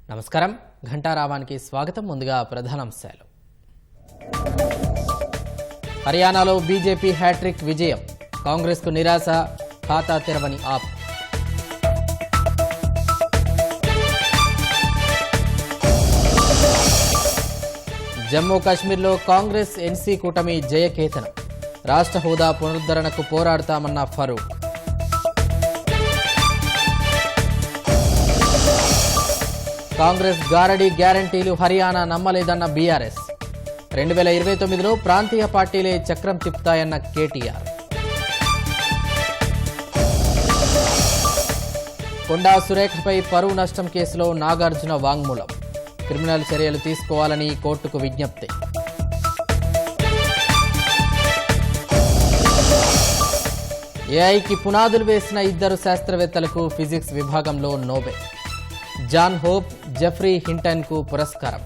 నమస్కారం, ఘంటారావానికి స్వాగతం. ముందుగా ప్రధానాంశాలు. హర్యానాలో బీజేపీ హ్యాట్రిక్ విజయం, కాంగ్రెస్కు నిరాశ, ఖాతా తెరవని ఆప్. జమ్మూ కాశ్మీర్లో కాంగ్రెస్ ఎన్సీ కూటమి జయకేతనం, రాష్ట్ర హోదా పునరుద్ధరణకు పోరాడతామన్న ఫరూక్. కాంగ్రెస్ గారడీ గ్యారంటీలు హర్యానా నమ్మలేదన్న బీఆర్ఎస్. 2029లో ప్రాంతీయ పార్టీలే చక్రం తిప్పుతాయన్న కేటీఆర్. కొండా సురేఖపై పరువు నష్టం కేసులో నాగార్జున వాంగ్మూలం, క్రిమినల్ చర్యలు తీసుకోవాలని కోర్టుకు విజ్ఞప్తి. ఏఐకి పునాదులు వేసిన ఇద్దరు శాస్త్రవేత్తలకు ఫిజిక్స్ విభాగంలో నోబెల్. జాన్ హోప్, జెఫ్రీ హింటన్కు పురస్కారం.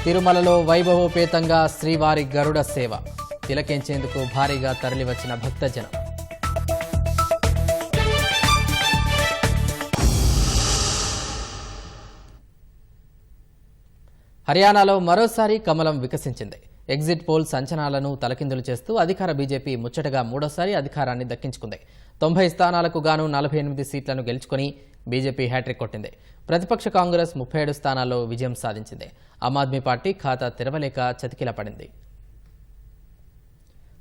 తిరుమలలో వైభవోపేతంగా శ్రీవారి గరుడ సేవ, తిలకించేందుకు భారీగా తరలివచ్చిన భక్తజనం. హర్యానాలో మరోసారి కమలం వికసించింది. ఎగ్జిట్ పోల్స్ అంచనాలను తలకిందులు చేస్తూ అధికార బీజేపీ ముచ్చటగా మూడోసారి అధికారాన్ని దక్కించుకుంది. 90 స్థానాలకు గాను 48 సీట్లను గెలుచుకుని బీజేపీ హ్యాట్రిక్ కొట్టింది. ప్రతిపక్ష కాంగ్రెస్ 37 స్థానాల్లో విజయం సాధించింది. ఆమ్ ఆద్మీ పార్టీ ఖాతా తెరవలేక చతికిలపడింది.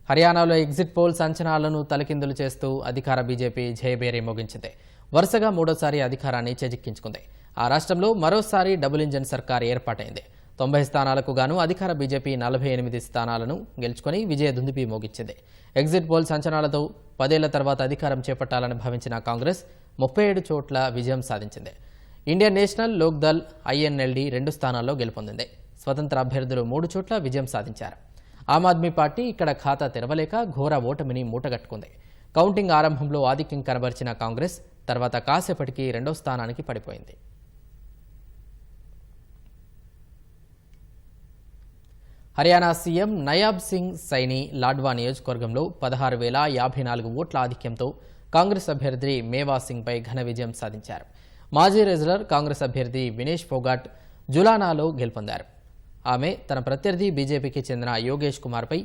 హర్యానాలో ఎగ్జిట్ పోల్స్ అంచనాలను తలకిందులు చేస్తూ అధికార బీజేపీ జయభేరి మోగించింది. వరుసగా మూడోసారి అధికారాన్ని చేజిక్కించుకుంది. ఆ రాష్ట్రంలో మరోసారి డబుల్ ఇంజన్ సర్కార్ ఏర్పాటైంది. 90 స్థానాలకు గాను అధికార బీజేపీ 48 స్థానాలను గెలుచుకుని విజయ దుందుబి మోగించింది. ఎగ్జిట్ పోల్స్ అంచనాలతో 10 ఏళ్ల తర్వాత అధికారం చేపట్టాలని భావించిన కాంగ్రెస్ 37 చోట్ల విజయం సాధించింది. ఇండియన్ నేషనల్ లోక్దల్ ఐఎన్ఎల్డీ 2 స్థానాల్లో గెలుపొందింది. స్వతంత్ర అభ్యర్థులు 3 చోట్ల విజయం సాధించారు. ఆమ్ ఆద్మీ పార్టీ ఇక్కడ ఖాతా తెరవలేక ఘోర ఓటమిని మూటగట్టుకుంది. కౌంటింగ్ ఆరంభంలో ఆధిక్యం కనబరిచిన కాంగ్రెస్ తర్వాత కాసేపటికి 2వ స్థానానికి పడిపోయింది. హర్యానా సీఎం నయాబ్ సింగ్ సైని లాడ్వా నియోజకవర్గంలో 16,054 ఓట్ల ఆధిక్యంతో కాంగ్రెస్ అభ్యర్థి మేవా సింగ్పై ఘన విజయం సాధించారు. మాజీ రెజ్లర్ కాంగ్రెస్ అభ్యర్థి వినేష్ ఫోగాట్ జులానాలో గెలుపొందారు. ఆమె తన ప్రత్యర్థి బీజేపీకి చెందిన యోగేష్ కుమార్పై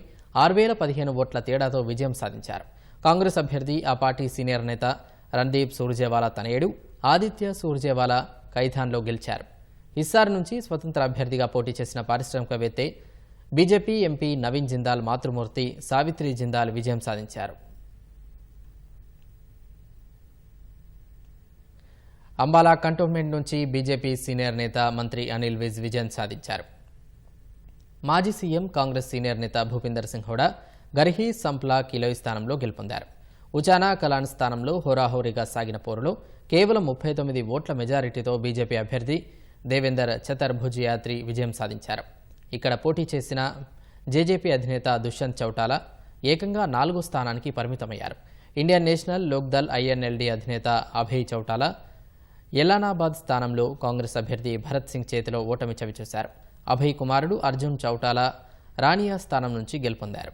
6,015 ఓట్ల తేడాతో విజయం సాధించారు. కాంగ్రెస్ అభ్యర్థి ఆ పార్టీ సీనియర్ నేత రణ్దీప్ సూర్జేవాలా తనయుడు ఆదిత్య సూర్జేవాలా కైథాన్లో గెలిచారు. హిస్సార్ నుంచి స్వతంత్ర అభ్యర్థిగా పోటీ చేసిన పారిశ్రామికవేత్తే బీజేపీ ఎంపీ నవీన్ జిందాల్ మాతృమూర్తి సావిత్రి జిందాల్ విజయం సాధించారు. అంబాలా కంటోన్మెంట్ నుంచి బీజేపీ సీనియర్ నేత మంత్రి అనిల్ విజ్ విజయం సాధించారు. మాజీ సీఎం కాంగ్రెస్ సీనియర్ నేత భూపిందర్ సింగ్ హూడా గర్హీ సంప్లా కిలోయ్ స్థానంలో గెలుపొందారు. ఉచానా కలాన్ స్థానంలో హోరాహోరీగా సాగిన పోరులో కేవలం 39 ఓట్ల మెజారిటీతో బీజేపీ అభ్యర్థి దేవేందర్ చతుర్భుజయాత్రి విజయం సాధించారు. ఇక్కడ పోటీ చేసిన జేజేపీ అధినేత దుష్యంత్ చౌటాలా ఏకంగా 4వ స్థానానికి పరిమితమయ్యారు. ఇండియన్ నేషనల్ లోక్దల్ ఐఎన్ఎల్డీ అధినేత అభయ్ చౌటాలా ఎల్లానాబాద్ స్థానంలో కాంగ్రెస్ అభ్యర్థి భరత్ సింగ్ చేతిలో ఓటమి చవిచూశారు. అభయ్ కుమారుడు అర్జున్ చౌటాలా రానియా స్థానం నుంచి గెలుపొందారు.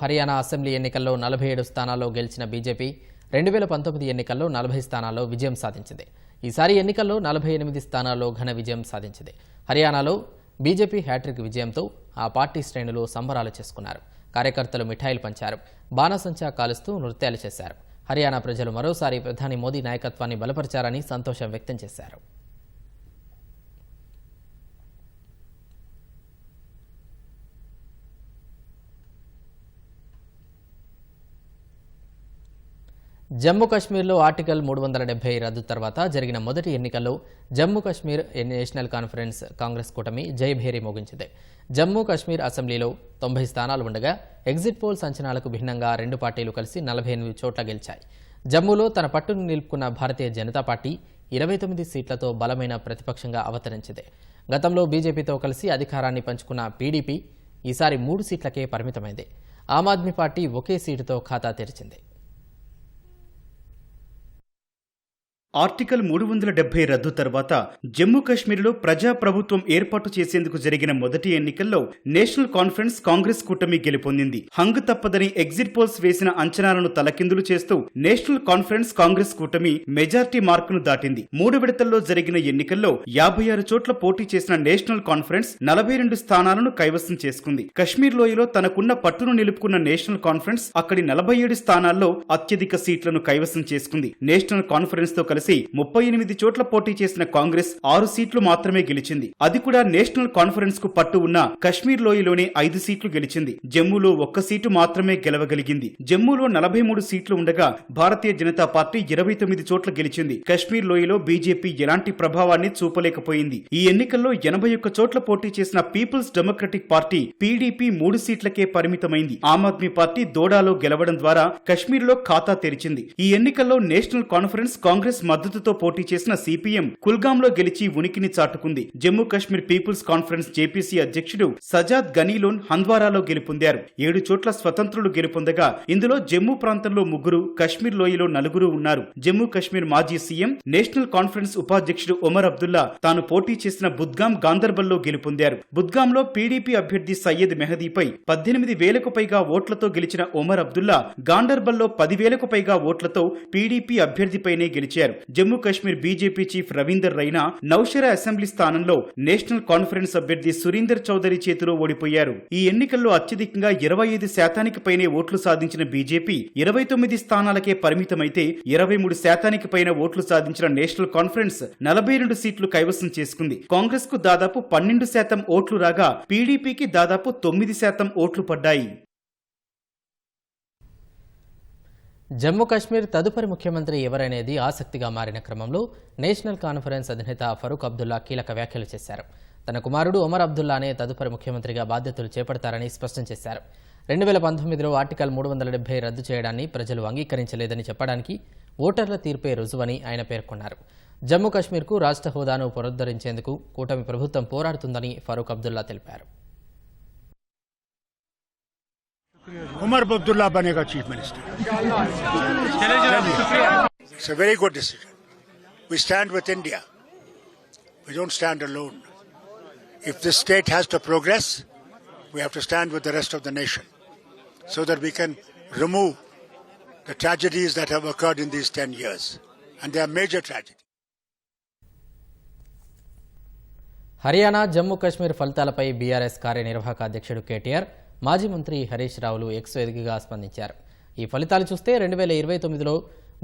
హర్యానా అసెంబ్లీ ఎన్నికల్లో 47 స్థానాల్లో గెలిచిన బీజేపీ 2019 ఎన్నికల్లో 40 స్థానాల్లో విజయం సాధించింది. ఈసారి ఎన్నికల్లో 48 స్థానాల్లో ఘన విజయం సాధించింది. హర్యానాలో బీజేపీ హ్యాట్రిక్ విజయంతో ఆ పార్టీ శ్రేణులు సంబరాలు చేసుకున్నారు. కార్యకర్తలు మిఠాయిలు పంచారు, బాణసంచా కాలుస్తూ నృత్యాలు చేశారు. హర్యానా ప్రజలు మరోసారి ప్రధాని మోదీ నాయకత్వాన్ని బలపరిచారని సంతోషం వ్యక్తం చేశారు. జమ్మూ కాశ్మీర్లో ఆర్టికల్ 370 రద్దు తర్వాత జరిగిన మొదటి ఎన్నికల్లో జమ్మూ కాశ్మీర్ నేషనల్ కాన్ఫరెన్స్ కాంగ్రెస్ కూటమి జయభేరి మోగించింది. జమ్మూ కాశ్మీర్ అసెంబ్లీలో 90 స్థానాలు ఉండగా ఎగ్జిట్ పోల్స్ అంచనాలకు భిన్నంగా 2 పార్టీలు కలిసి 48 చోట్ల గెలిచాయి. జమ్మూలో తన పట్టును నిలుపుకున్న భారతీయ జనతా పార్టీ 29 సీట్లతో బలమైన ప్రతిపక్షంగా అవతరించింది. గతంలో బీజేపీతో కలిసి అధికారాన్ని పంచుకున్న పీడీపీ ఈసారి 3 సీట్లకే పరిమితమైంది. ఆమ్ ఆద్మీ పార్టీ ఒకే సీటుతో ఖాతా తెరిచింది. ఆర్టికల్ 370 రద్దు తర్వాత జమ్మూ కాశ్మీర్లో ప్రజాప్రభుత్వం ఏర్పాటు చేసేందుకు జరిగిన మొదటి ఎన్నికల్లో నేషనల్ కాన్ఫరెన్స్ కాంగ్రెస్ కూటమి గెలుపొందింది. హంగ్ తప్పదని ఎగ్జిట్ పోల్స్ వేసిన అంచనాలను తలకిందులు చేస్తూ నేషనల్ కాన్ఫరెన్స్ కాంగ్రెస్ కూటమి మెజార్టీ మార్కును దాటింది. 3 విడతల్లో జరిగిన ఎన్నికల్లో 56 చోట్ల పోటీ చేసిన నేషనల్ కాన్ఫరెన్స్ 42 స్థానాలను కైవసం చేసుకుంది. కశ్మీర్ లోయలో తనకున్న పట్టును నిలుపుకున్న నేషనల్ కాన్ఫరెన్స్ అక్కడి 47 స్థానాల్లో అత్యధిక సీట్లను కైవసం చేసుకుంది. నేషనల్ కాన్ఫరెన్స్ తో కలిసి 38 చోట్ల పోటీ చేసిన కాంగ్రెస్ 6 సీట్లు మాత్రమే గెలిచింది. అది కూడా నేషనల్ కాన్ఫరెన్స్ కు పట్టు ఉన్న కశ్మీర్ లోయలోనే 5 సీట్లు గెలిచింది. జమ్మూలో 1 సీటు మాత్రమే గెలవగలిగింది. జమ్మూలో 43 సీట్లు ఉండగా భారతీయ జనతా పార్టీ 29 చోట్ల గెలిచింది. కశ్మీర్ లోయలో బీజేపీ ఎలాంటి ప్రభావాన్ని చూపలేకపోయింది. ఈ ఎన్నికల్లో 81 చోట్ల పోటీ చేసిన పీపుల్స్ డెమోక్రటిక్ పార్టీ పీడీపీ 3 సీట్లకే పరిమితమైంది. ఆమ్ ఆద్మీ పార్టీ దోడాలో గెలవడం ద్వారా కశ్మీర్లో ఖాతా తెరిచింది. ఈ ఎన్నికల్లో నేషనల్ కాన్ఫరెన్స్ కాంగ్రెస్ మద్దతుతో పోటీ చేసిన సిపిఎం కుల్గాంలో గెలిచి ఉనికిని చాటుకుంది. జమ్మూ కాశ్మీర్ పీపుల్స్ కాన్ఫరెన్స్ జేపీసీ అధ్యక్షుడు సజాద్ గనీలోన్ హంద్వారాలో గెలుపొందారు. 7 చోట్ల స్వతంత్రులు గెలుపొందగా ఇందులో జమ్మూ ప్రాంతంలో 3, కశ్మీర్ లోయలో 4 ఉన్నారు. జమ్మూ కాశ్మీర్ మాజీ సీఎం నేషనల్ కాన్ఫరెన్స్ ఉపాధ్యక్షుడు ఒమర్ అబ్దుల్లా తాను పోటీ చేసిన బుద్గాం గాందర్బల్లో గెలుపొందారు. బుద్గాంలో పీడీపీ అభ్యర్థి సయ్యద్ మెహదీపై 18,000కు పైగా ఓట్లతో గెలిచిన ఒమర్ అబ్దుల్లా గాందర్బల్లో 10,000కు పైగా ఓట్లతో పీడీపీ అభ్యర్థిపైనే గెలిచారు. Jammu Kashmir BJP chief Ravinder Raina Nowshera assembly స్థానంలో నేషనల్ కాన్ఫరెన్స్ అభ్యర్థి సురీందర్ చౌదరి చేతిలో ఓడిపోయారు. ఈ ఎన్నికల్లో అత్యధికంగా 25% పైనే ఓట్లు సాధించిన బీజేపీ 29 స్థానాలకే పరిమితమైతే 23% పైన ఓట్లు సాధించిన నేషనల్ కాన్ఫరెన్స్ 42 సీట్లు కైవసం చేసుకుంది. కాంగ్రెస్ కు దాదాపు 12% ఓట్లు రాగా పీడీపీకి దాదాపు 9% ఓట్లు పడ్డాయి. జమ్మూ కాశ్మీర్ తదుపరి ముఖ్యమంత్రి ఎవరనేది ఆసక్తిగా మారిన క్రమంలో నేషనల్ కాన్ఫరెన్స్ అధినేత ఫరూక్ అబ్దుల్లా కీలక వ్యాఖ్యలు చేశారు. తన కుమారుడు ఒమర్ అబ్దుల్లానే తదుపరి ముఖ్యమంత్రిగా బాధ్యతలు చేపడతారని స్పష్టం చేశారు. 2019లో ఆర్టికల్ 370 రద్దు చేయడాన్ని ప్రజలు అంగీకరించలేదని చెప్పడానికి ఓటర్ల తీర్పే రుజువని ఆయన పేర్కొన్నారు. జమ్మూ కాశ్మీర్కు రాష్ట్ర హోదాను పునరుద్ధరించేందుకు కూటమి ప్రభుత్వం పోరాడుతుందని ఫరూక్ అబ్దుల్లా తెలిపారు. Umar Abdullah banega chief minister. It's a very good decision. We stand with India. We don't stand alone. If this state has to progress, we have to stand with the rest of the nation so that we can remove the tragedies that have occurred in these 10 years. And they are major tragedies. Haryana Jammu Kashmir ఫలితాలపై BRS కార్యనిర్వాహక అధ్యక్షుడు కేటీఆర్ మాజీ మంత్రి Harish రావులు X వేదికగా స్పందించారు. ఈ ఫలితాలు చూస్తే 2029లో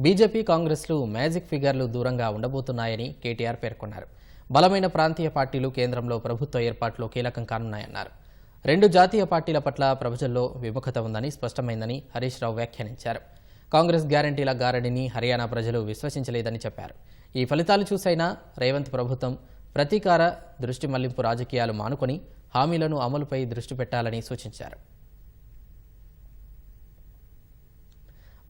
బీజేపీ కాంగ్రెస్లు మ్యాజిక్ ఫిగర్లు దూరంగా ఉండబోతున్నాయని కేటీఆర్ పేర్కొన్నారు. బలమైన ప్రాంతీయ పార్టీలు కేంద్రంలో ప్రభుత్వ ఏర్పాట్లో కీలకం కానున్నాయన్నారు. 2 జాతీయ పార్టీల పట్ల ప్రజల్లో విముఖత ఉందని స్పష్టమైందని హరీష్ రావు వ్యాఖ్యానించారు. కాంగ్రెస్ గ్యారంటీల గారడిని హర్యానా ప్రజలు విశ్వసించలేదని చెప్పారు. ఈ ఫలితాలు చూసైనా రేవంత్ ప్రభుత్వం ప్రతీకార దృష్టి మళ్లింపు రాజకీయాలు మానుకొని హామీలను అమలుపై దృష్టి పెట్టాలని సూచించారు.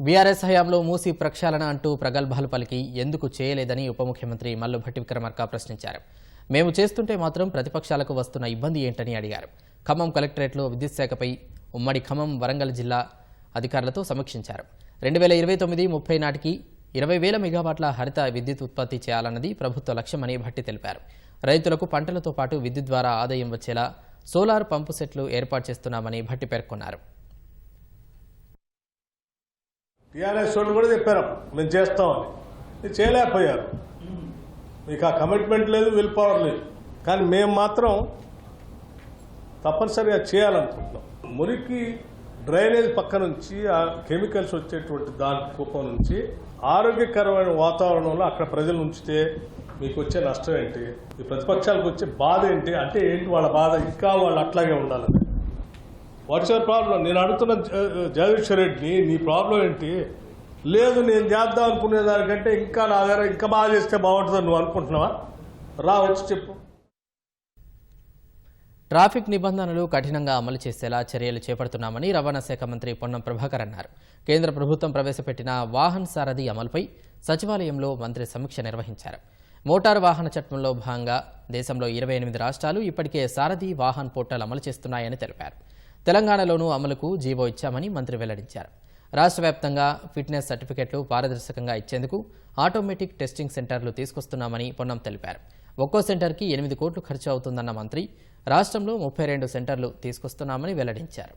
బీఆర్ఎస్ హయాంలో మూసీ ప్రక్షాళన అంటూ ప్రగల్భాలు పలికి ఎందుకు చేయలేదని ఉప ముఖ్యమంత్రి మల్లు భట్టి విక్రమార్క ప్రశ్నించారు. మేము చేస్తుంటే మాత్రం ప్రతిపక్షాలకు వస్తున్న ఇబ్బంది ఏంటని అడిగారు. ఖమ్మం కలెక్టరేట్లో విద్యుత్ శాఖపై ఉమ్మడి ఖమ్మం వరంగల్ జిల్లా అధికారులతో సమీక్షించారు. 2029-30 నాటికి 20,000 మెగావాట్ల హరిత విద్యుత్ ఉత్పత్తి చేయాలన్నది ప్రభుత్వ లక్ష్యమని భట్టి తెలిపారు. రైతులకు పంటలతో పాటు విద్యుత్ ద్వారా ఆదాయం వచ్చేలా సోలార్ పంపు సెట్లు ఏర్పాటు చేస్తున్నామని భట్టి పేర్కొన్నారు. టీఆర్ఎస్ వాళ్ళు కూడా చెప్పారు మేము చేస్తామని, చేయలేకపోయారు. మీకు ఆ కమిట్మెంట్ లేదు, విల్ పవర్ లేదు. కానీ మేము మాత్రం తప్పనిసరిగా చేయాలనుకుంటున్నాం. మురికి డ్రైనేజ్ పక్క నుంచి ఆ కెమికల్స్ వచ్చేటువంటి దాని కుప్పం నుంచి ఆరోగ్యకరమైన వాతావరణంలో అక్కడ ప్రజలు ఉంచితే మీకు వచ్చే నష్టం ఏంటి, ఈ ప్రతిపక్షాలకు వచ్చే బాధ ఏంటి, అంటే ఏంటి వాళ్ళ బాధ, ఇంకా వాళ్ళు అట్లాగే ఉండాలని. What's your problem? నేను అడుగుతున్న జగదీశ్వర్ రెడ్డిని, నీ ప్రాబ్లం ఏంటి? లేదు నేను చేద్దాం అనుకునే దానికంటే ఇంకా నా దగ్గర ఇంకా బాగా చేస్తే బాగుంటుందని నువ్వు అనుకుంటున్నావా? రా వచ్చి చెప్పు. ట్రాఫిక్ నిబంధనలు కఠినంగా అమలు చేసేలా చర్యలు చేపడుతున్నామని రవాణా శాఖ మంత్రి పొన్నం ప్రభాకర్ అన్నారు. కేంద్ర ప్రభుత్వం ప్రవేశపెట్టిన వాహన్ సారథి అమలుపై సచివాలయంలో మంత్రి సమీక్ష నిర్వహించారు. మోటారు వాహన చట్టంలో భాగంగా దేశంలో 28 రాష్ట్రాలు ఇప్పటికే సారథి వాహన్ పోర్టల్ అమలు చేస్తున్నాయని తెలిపారు. తెలంగాణలోనూ అమలుకు జీవో ఇచ్చామని మంత్రి వెల్లడించారు. రాష్ట్ర వ్యాప్తంగా ఫిట్నెస్ సర్టిఫికెట్లు పారదర్శకంగా ఇచ్చేందుకు ఆటోమేటిక్ టెస్టింగ్ సెంటర్లు తీసుకొస్తున్నామని పొన్నం తెలిపారు. ఒక్కో సెంటర్కి 8 కోట్లు ఖర్చు అవుతుందన్న మంత్రి రాష్ట్రంలో 32 సెంటర్లు తీసుకొస్తున్నామని వెల్లడించారు.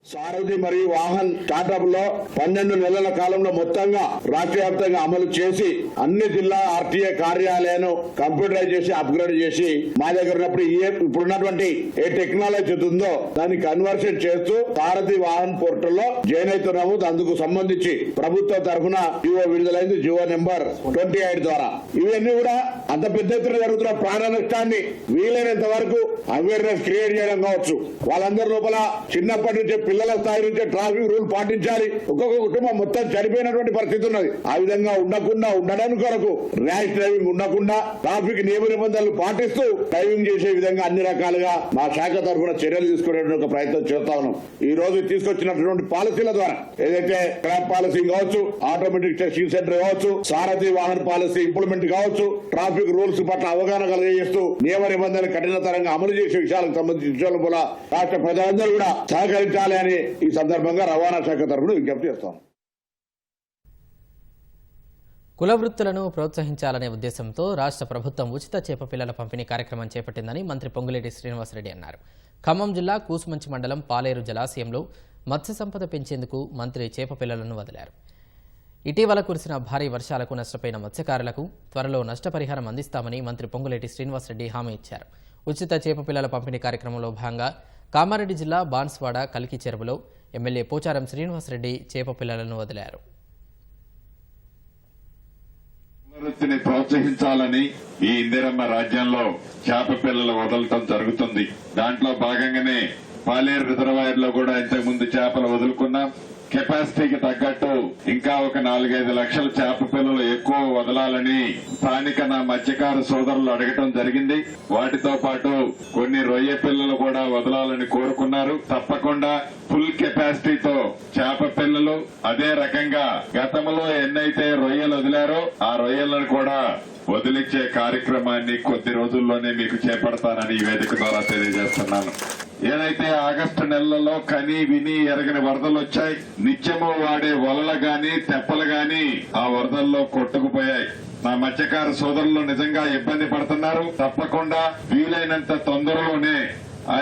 సారథి మరియు వాహన్ స్టార్టప్ లో 12 నెలల కాలంలో మొత్తంగా రాష్ట్ర వ్యాప్తంగా అమలు చేసి అన్ని జిల్లా ఆర్టీఏ కార్యాలయాలను కంప్యూటరైజ్ చేసి అప్గ్రేడ్ చేసి మా దగ్గర ఉన్నప్పుడు ఇప్పుడున్నటువంటి ఏ టెక్నాలజీ ఉందో దాన్ని కన్వర్షన్ చేస్తూ సారథి వాహన్ పోర్టల్ లో జాయిన్ అవుతున్నాము. అందుకు సంబంధించి ప్రభుత్వం తరఫున జియో విడుదలైంది, జియో నెంబర్ 28 ద్వారా. ఇవన్నీ కూడా అంత పెద్ద ఎత్తున జరుగుతున్న ప్రాణ నష్టాన్ని వీలైనంత వరకు అవేర్నెస్ క్రియేట్ చేయడం కావచ్చు. వాళ్ళందరి లోపల చిన్నప్పటి నుంచి పిల్లల స్థాయి నుంచే ట్రాఫిక్ రూల్ పాటించాలి. ఒక్కొక్క కుటుంబం మొత్తం చనిపోయినటువంటి పరిస్థితి ఉన్నది. ఆ విధంగా ఉండడానికి కొరకు ర్యాష్ డ్రైవింగ్ ఉండకుండా ట్రాఫిక్ నియమ నిబంధనలు పాటిస్తూ డ్రైవింగ్ చేసే విధంగా అన్ని రకాలుగా మా శాఖ తరఫున చర్యలు తీసుకునేటువంటి ఒక ప్రయత్నం చేస్తా ఉన్నాం. ఈ రోజు తీసుకొచ్చినటువంటి పాలసీల ద్వారా ఏదైతే క్రాప్ పాలసీ కావచ్చు, ఆటోమేటిక్ టెస్టింగ్ సెంటర్ కావచ్చు, సారథి వాహన పాలసీ ఇంప్లిమెంట్ కావచ్చు, ట్రాఫిక్ రూల్స్ పట్ల అవగాహన కలిగజేస్తూ నియమ నిబంధనలు కఠినతరంగా అమలు చేసే విషయాలకు సంబంధించిన విషయాలు కూడా రాష్ట్ర ప్రజలందరూ కూడా సహకరించాలి అని ఈ సందర్భంగా రవాణా శాఖ తరఫున విజ్ఞప్తి చేస్తాం. కుల వృత్తులను ప్రోత్సహించాలనే ఉద్దేశంతో రాష్ట్ర ప్రభుత్వం ఉచిత చేప పిల్లల పంపిణీ కార్యక్రమం చేపట్టిందని మంత్రి పొంగులేటి శ్రీనివాసరెడ్డి అన్నారు. ఖమ్మం జిల్లా కూసుమంచి మండలం పాలేరు జలాశయంలో మత్స్య సంపద పెంచేందుకు మంత్రి చేప పిల్లలను వదిలారు. ఇటీవల కురిసిన భారీ వర్షాలకు నష్టపోయిన మత్స్యకారులకు త్వరలో నష్టపరిహారం అందిస్తామని మంత్రి పొంగులేటి శ్రీనివాసరెడ్డి హామీ ఇచ్చారు. ఉచిత చేప పిల్లల పంపిణీ కార్యక్రమంలో భాగంగా కామారెడ్డి జిల్లా బాన్స్వాడ కలికి చెరువులో ఎమ్మెల్యే పోచారం శ్రీనివాసరెడ్డి చేప పిల్లలను వదిలారు. వృత్తిని ప్రోత్సహించాలని ఈ ఇందిరమ్మ రాజ్యంలో చేప పిల్లలు వదలటం జరుగుతుంది. దాంట్లో భాగంగానే పాలేరు రిజర్వాయర్ లో కూడా ఇంతకు ముందు చేపలు వదులుకున్నాం. కెపాసిటీకి తగ్గట్టు ఇంకా ఒక 4-5 లక్షల చేప పిల్లలు ఎక్కువ వదలాలని స్థానిక నా మత్స్యకార సోదరులు అడగటం జరిగింది. వాటితో పాటు కొన్ని రొయ్య పిల్లలు కూడా వదలాలని కోరుకున్నారు. తప్పకుండా ఫుల్ కెపాసిటీతో చేప పిల్లలు, అదే రకంగా గతంలో ఎన్నైతే రొయ్యలు వదిలారో ఆ రొయ్యలను కూడా వదిలించే కార్యక్రమాన్ని కొద్ది రోజుల్లోనే మీకు చేపడతానని ఈ వేదిక ద్వారా తెలియజేస్తున్నాను. ఏదైతే ఆగస్టు నెలలో కని విని ఎరగని వరదలు వచ్చాయి, నిత్యము వాడే వలలు గాని తెప్పలు గాని ఆ వరదల్లో కొట్టుకుపోయాయి. నా మత్స్యకార సోదరులు నిజంగా ఇబ్బంది పడుతున్నారు. తప్పకుండా వీలైనంత తొందరలోనే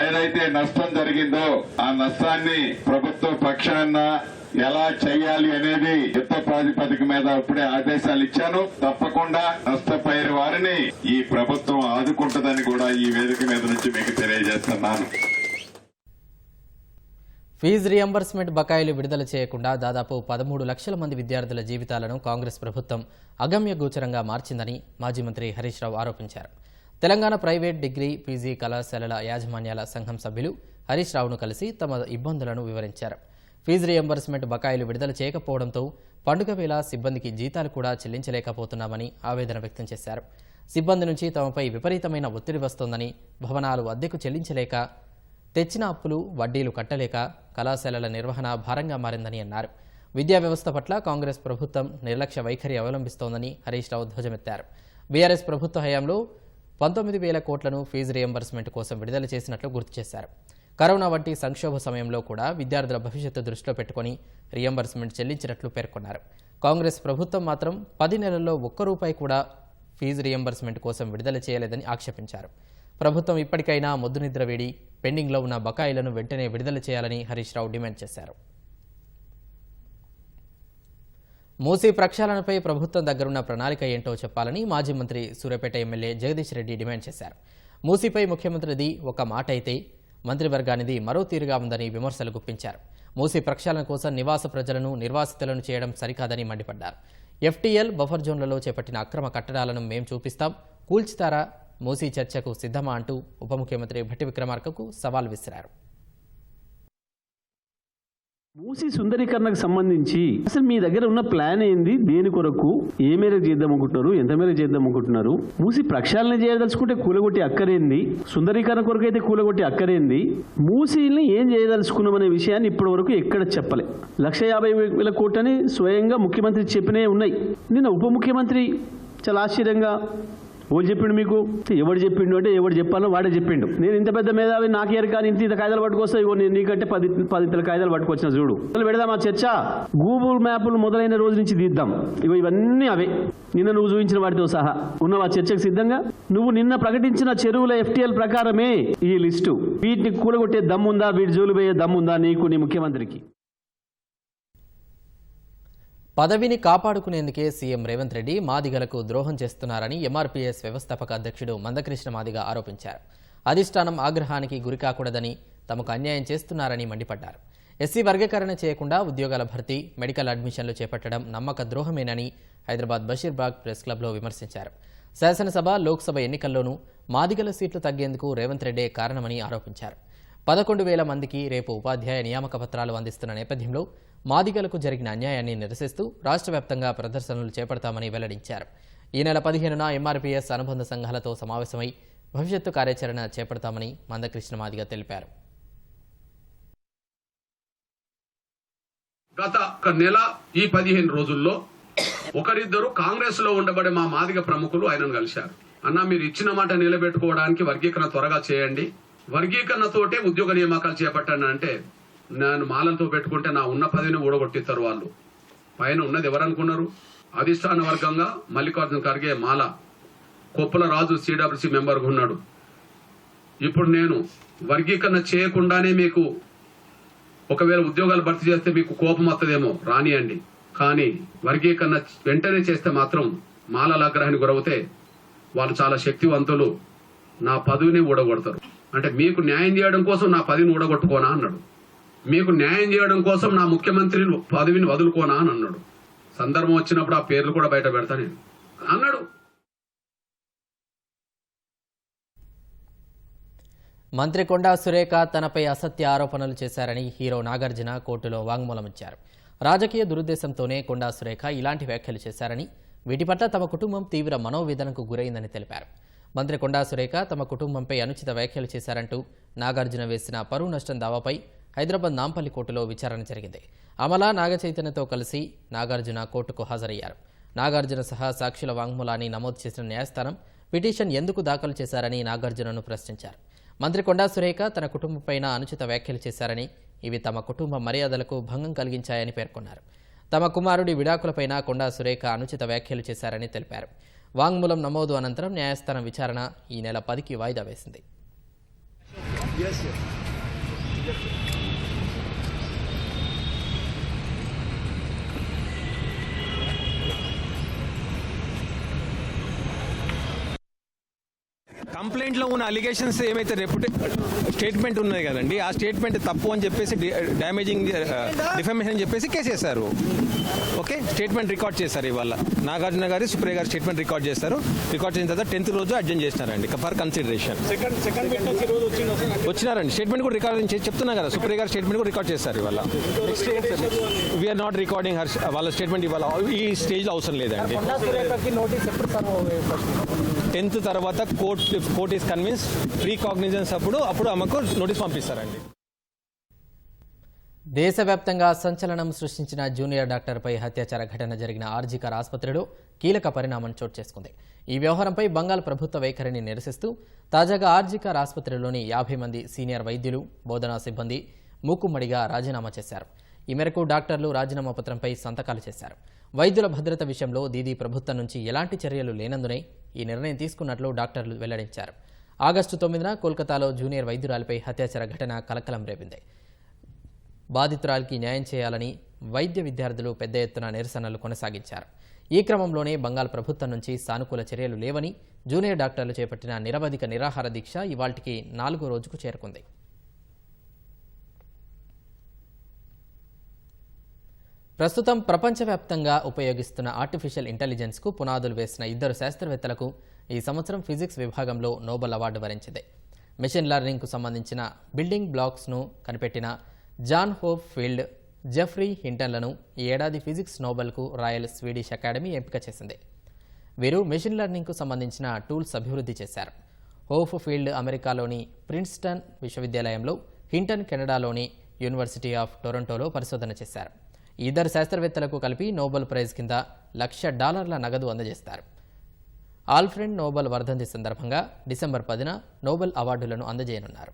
ఏదైతే నష్టం జరిగిందో ఆ నష్టాన్ని ప్రభుత్వ పక్షాన ఎలా చేయాలి అనేది యుద్ధ ప్రాతిపదిక మీద ఇప్పుడే ఆదేశాలు ఇచ్చాను. తప్పకుండా నష్టపోయిన వారిని ఈ ప్రభుత్వం ఆదుకుంటుందని కూడా ఈ వేదిక మీద నుంచి మీకు తెలియజేస్తున్నాను. ఫీజు రియంబర్స్మెంట్ బకాయిలు విడుదల చేయకుండా దాదాపు 13 లక్షల మంది విద్యార్థుల జీవితాలను కాంగ్రెస్ ప్రభుత్వం అగమ్య గోచరంగా మార్చిందని మాజీ మంత్రి హరీష్ రావు ఆరోపించారు. తెలంగాణ ప్రైవేట్ డిగ్రీ, పీజీ కళాశాలల యాజమాన్యాల సంఘం సభ్యులు హరీష్ రావును కలిసి తమ ఇబ్బందులను వివరించారు. ఫీజు రియంబర్స్మెంట్ బకాయిలు విడుదల చేయకపోవడంతో పండుగ వేళ సిబ్బందికి జీతాలు కూడా చెల్లించలేకపోతున్నామని ఆవేదన వ్యక్తం చేశారు. సిబ్బంది నుంచి తమపై విపరీతమైన ఒత్తిడి వస్తోందని, భవనాలు అద్దెకు చెల్లించలేక, తెచ్చిన అప్పులు వడ్డీలు కట్టలేక కళాశాలల నిర్వహణ భారంగా మారిందని అన్నారు. విద్యా వ్యవస్థ పట్ల కాంగ్రెస్ ప్రభుత్వం నిర్లక్ష్య వైఖరి అవలంబిస్తోందని హరీష్ రావు ధ్వజమెత్తారు. బీఆర్ఎస్ ప్రభుత్వ హయాంలో 19,000 కోట్లను ఫీజు రియంబర్స్మెంట్ కోసం విడుదల చేసినట్లు గుర్తు చేశారు. కరోనా వంటి సంక్షోభ సమయంలో కూడా విద్యార్థుల భవిష్యత్తు దృష్టిలో పెట్టుకుని రియంబర్స్మెంట్ చెల్లించినట్లు పేర్కొన్నారు. కాంగ్రెస్ ప్రభుత్వం మాత్రం 10 నెలల్లో ₹1 కూడా ఫీజు రియంబర్స్మెంట్ కోసం విడుదల చేయలేదని ఆక్షేపించారు. ప్రభుత్వం ఇప్పటికైనా మొద్దునిద్ర వేడి పెండింగ్లో ఉన్న బకాయిలను వెంటనే విడుదల చేయాలని హరీష్ రావు డిమాండ్ చేశారు. మూసీ ప్రక్షాళనపై ప్రభుత్వం దగ్గరున్న ప్రణాళిక ఏంటో చెప్పాలని మాజీ మంత్రి సూర్యాపేట ఎమ్మెల్యే జగదీష్ రెడ్డి డిమాండ్ చేశారు. మూసీపై ముఖ్యమంత్రిది ఒక మాట అయితే మంత్రివర్గానిది మరో తీరుగా ఉందని విమర్శలు గుప్పించారు. మూసీ ప్రక్షాళన కోసం నివాస ప్రజలను నిర్వాసితులను చేయడం సరికాదని మండిపడ్డారు. ఎఫ్టీఎల్ బఫర్ జోన్లలో చేపట్టిన అక్రమ కట్టడాలను మేం చూపిస్తాం, కూల్చుతారా, మూసీ చర్చకు సిద్ధమా అంటూ ఉప ముఖ్యమంత్రి భట్టి విక్రమార్కకు సవాల్ విసిరారు. మూసీ సుందరీకరణకు సంబంధించి అసలు మీ దగ్గర ఉన్న ప్లాన్ ఏంది? దేని కొరకు ఏ మేరకు చేద్దాం అనుకుంటున్నారు? ఎంత మేరకు చేద్దాం అనుకుంటున్నారు? మూసీ ప్రక్షాళన చేయదలుచుకుంటే కూలగొట్టి అక్కరేంది? సుందరీకరణ కొరకు అయితే కూలగొట్టి అక్కరేంది? మూసీని ఏం చేయదలుచుకున్నామనే విషయాన్ని ఇప్పటి వరకు ఎక్కడ చెప్పలే. 1,50,000 కోట్లని స్వయంగా ముఖ్యమంత్రి చెప్పినే ఉన్నాయి. నిన్న ఉప ముఖ్యమంత్రి చాలా ఆశ్చర్యంగా ఎవరు చెప్పిండు మీకు? ఎవడు చెప్పిండు అంటే ఎవడు చెప్పాలో వాడే చెప్పిండు. నేను ఇంత పెద్ద మేధావి నాకు ఎరు కానీ ఇంత కాయిదాలు పట్టుకొస్తా, ఇగో నేను నీకంటే 10 కాయిదాలు పట్టుకొచ్చిన చూడు. పెడదాం ఆ చర్చ. గూగుల్ మ్యాప్లు మొదలైన రోజు నుంచి తీద్దాం. ఇగో ఇవన్నీ అవే నిన్న నువ్వు చూపించిన వాటితో సహా ఉన్నవా చర్చకు సిద్ధంగా? నువ్వు నిన్న ప్రకటించిన చెరువుల FTL ప్రకారమే ఈ లిస్టు. వీటిని కూలగొట్టే దమ్ముందా? వీటి జోలు పోయే దమ్ముందా నీకు, నీ ముఖ్యమంత్రికి? పదవిని కాపాడుకునేందుకే సీఎం రేవంత్ రెడ్డి మాదిగలకు ద్రోహం చేస్తున్నారని MRPS వ్యవస్థాపక అధ్యక్షుడు మందకృష్ణ మాదిగ ఆరోపించారు. అధిష్టానం ఆగ్రహానికి గురికాకూడదని, తమకు అన్యాయం చేస్తున్నారని మండిపడ్డారు. ఎస్సీ వర్గీకరణ చేయకుండా ఉద్యోగాల భర్తీ, మెడికల్ అడ్మిషన్లు చేపట్టడం నమ్మక ద్రోహమేనని హైదరాబాద్ బషీర్బాగ్ ప్రెస్ క్లబ్లో విమర్శించారు. శాసనసభ, లోక్సభ ఎన్నికల్లోనూ మాదిగల సీట్లు తగ్గేందుకు రేవంత్ రెడ్డే కారణమని ఆరోపించారు. 11,000 మందికి రేపు ఉపాధ్యాయ నియామక పత్రాలు అందిస్తున్న నేపథ్యంలో మాదిగలకు జరిగిన అన్యాయాన్ని నిరసిస్తూ రాష్ట్ర వ్యాప్తంగా ప్రదర్శనలు చేపడతామని వెల్లడించారు. ఈ నెల 15న MRPS అనుబంధ సంఘాలతో సమావేశమై భవిష్యత్తు కార్యాచరణ చేపడతామని మందకృష్ణ మాదిగ తెలిపారు. గత నెల ఈ 15 రోజుల్లో ఒకరిద్దరు కాంగ్రెస్ లో ఉండబడే మా మాదిగ ప్రముఖులు ఆయనను కలిశారు. అన్న, మీరు ఇచ్చిన మాట నిలబెట్టుకోవడానికి వర్గీకరణ త్వరగా చేయండి, వర్గీకరణతోటే ఉద్యోగ నియామకాలు చేపట్టండి అంటే, నేను మాలలతో పెట్టుకుంటే నా ఉన్న పదవిని ఊడగొట్టిస్తారు వాళ్ళు. పైన ఉన్నది ఎవరనుకున్నారు? అధిష్టాన వర్గంగా మల్లికార్జున ఖర్గే మాల, కొప్పుల రాజు CWC మెంబర్గా ఉన్నాడు. ఇప్పుడు నేను వర్గీకరణ చేయకుండానే మీకు ఒకవేళ ఉద్యోగాలు భర్తీ చేస్తే మీకు కోపం వస్తుందేమో, రానియండి. కానీ వర్గీకరణ వెంటనే చేస్తే మాత్రం మాలల ఆగ్రహానికి గురవుతే వాళ్ళు చాలా శక్తివంతులు, నా పదవిని ఊడగొడతారు. అంటే మీకు న్యాయం చేయడం కోసం నా పదవిని ఊడగొట్టుకోనా అన్నాడు. మీకు న్యాయం చేయడం కోసం నా ముఖ్యమంత్రి పదవిని వదులుకోనా అని అన్నాడు. సందర్భం వచ్చినప్పుడు ఆ పేర్లు కూడా బయట పెడతా నేను అన్నాడు. మంత్రి కొండా సురేఖ తనపై అసత్య ఆరోపణలు చేశారని హీరో నాగార్జున కోర్టులో వాంగ్మూలం ఇచ్చారు. రాజకీయ దురుద్దేశంతోనే కొండా సురేఖ ఇలాంటి వ్యాఖ్యలు చేశారని, వీటి పట్ల తమ కుటుంబం తీవ్ర మనోవేదనకు గురైందని తెలిపారు. మంత్రి కొండా సురేఖ తమ కుటుంబంపై అనుచిత వ్యాఖ్యలు చేశారంటూ నాగార్జున వేసిన పరువు నష్టం దావాపై హైదరాబాద్ నాంపల్లి కోర్టులో విచారణ జరిగింది. అమల, నాగచైతన్యతో కలిసి నాగార్జున కోర్టుకు హాజరయ్యారు. నాగార్జున సహా సాక్షుల వాంగ్మూలాన్ని నమోదు చేసిన న్యాయస్థానం పిటిషన్ ఎందుకు దాఖలు చేశారని నాగార్జునను ప్రశ్నించారు. మంత్రి కొండా సురేఖ తన కుటుంబంపైన అనుచిత వ్యాఖ్యలు చేశారని, ఇవి తమ కుటుంబ మర్యాదలకు భంగం కలిగించాయని పేర్కొన్నారు. తమ కుమారుడి విడాకులపైన కొండా సురేఖ అనుచిత వ్యాఖ్యలు చేశారని తెలిపారు. వాంగ్మూలం నమోదు అనంతరం న్యాయస్థానం విచారణ ఈ నెల 10కి వాయిదా వేసింది. కంప్లైంట్లో ఉన్న అలిగేషన్స్ ఏమైతే స్టేట్మెంట్ ఉన్నాయి కదండి, ఆ స్టేట్మెంట్ తప్పు అని చెప్పేసి డ్యామేజింగ్ డిఫమేషన్ అని చెప్పేసి కేసు వేశారు. ఓకే, స్టేట్మెంట్ రికార్డ్ చేశారు. ఇవాళ నాగార్జున గారి, సుప్రియ గారి స్టేట్మెంట్ రికార్డ్ చేస్తారు. రికార్డ్ చేసిన తర్వాత 10th రోజు అడ్జెంట్ చేసినారండి ఫర్ కన్సిడరేషన్. వచ్చినారండి, స్టేట్మెంట్ కూడా రికార్డ్ చేసి చెప్తున్నా కదా, సుప్రియ గారి స్టేట్మెంట్ కూడా రికార్డ్ చేస్తారు. ఇవాళ వీఆర్ నాట్ రికార్డింగ్ వాళ్ళ స్టేట్మెంట్ ఇవాళ ఈ స్టేజ్లో అవసరం లేదండి. 10th తర్వాత court is convince pre cognizance అప్పుడు ఆమెకు నోటీస్ పంపిస్తారండి. దేశవ్యాప్తంగా సంచలనం సృష్టించిన జూనియర్ డాక్టర్పై అత్యాచార ఘటన జరిగిన ఆర్జీకర్ ఆసుపత్రిలో కీలక పరిణామం చోటు చేసుకుంది. ఈ వ్యవహారంపై బంగాల్ ప్రభుత్వ వైఖరిని నిరసిస్తూ తాజాగా ఆర్జీకర్ ఆసుపత్రిలోని 50 మంది సీనియర్ వైద్యులు, బోధనా సిబ్బంది మూకుమ్మడిగా రాజీనామా చేశారు. ఈ మేరకు డాక్టర్లు రాజీనామా పత్రంపై సంతకాలు చేశారు. వైద్యుల భద్రత విషయంలో దీదీ ప్రభుత్వం నుంచి ఎలాంటి చర్యలు లేనందునే ఈ నిర్ణయం తీసుకున్నట్లు డాక్టర్లు వెల్లడించారు. ఆగస్టు 9న కోల్కతాలో జూనియర్ వైద్యురాలిపై అత్యాచార ఘటన కలకలం రేపింది. బాధితురాలికి న్యాయం చేయాలని వైద్య విద్యార్థులు పెద్ద ఎత్తున నిరసనలు కొనసాగించారు. ఈ క్రమంలోనే బంగాల్ ప్రభుత్వం నుంచి సానుకూల చర్యలు లేవని జూనియర్ డాక్టర్లు చేపట్టిన నిరవధిక నిరాహార దీక్ష ఇవాళ్టికి 4వ రోజుకు చేరుకుంది. ప్రస్తుతం ప్రపంచవ్యాప్తంగా ఉపయోగిస్తున్న ఆర్టిఫిషియల్ ఇంటెలిజెన్స్కు పునాదులు వేసిన 2 శాస్త్రవేత్తలకు ఈ సంవత్సరం ఫిజిక్స్ విభాగంలో నోబెల్ అవార్డు వరించింది. మెషిన్ లెర్నింగ్కు సంబంధించిన బిల్డింగ్ బ్లాక్స్ను కనిపెట్టిన జాన్ హోప్ ఫీల్డ్ జెఫ్రీ హింటన్లను ఈ ఏడాది ఫిజిక్స్ నోబెల్కు రాయల్ స్వీడిష్ అకాడమీ ఎంపిక చేసింది. వీరు మెషిన్ లెర్నింగ్కు సంబంధించిన టూల్స్ అభివృద్ధి చేశారు. హోప్ ఫీల్డ్ అమెరికాలోని ప్రిన్స్టన్ విశ్వవిద్యాలయంలో, హింటన్ కెనడాలోని యూనివర్సిటీ ఆఫ్ టొరంటోలో పరిశోధన చేశారు. ఈ ఇద్దరు శాస్త్రవేత్తలకు కలిపి నోబెల్ ప్రైజ్ కింద $1,00,000 నగదు అందజేస్తారు. ఆల్ఫ్రెడ్ నోబెల్ వర్ధంతి సందర్భంగా డిసెంబర్ 10న నోబెల్ అవార్డులను అందజేయనున్నారు.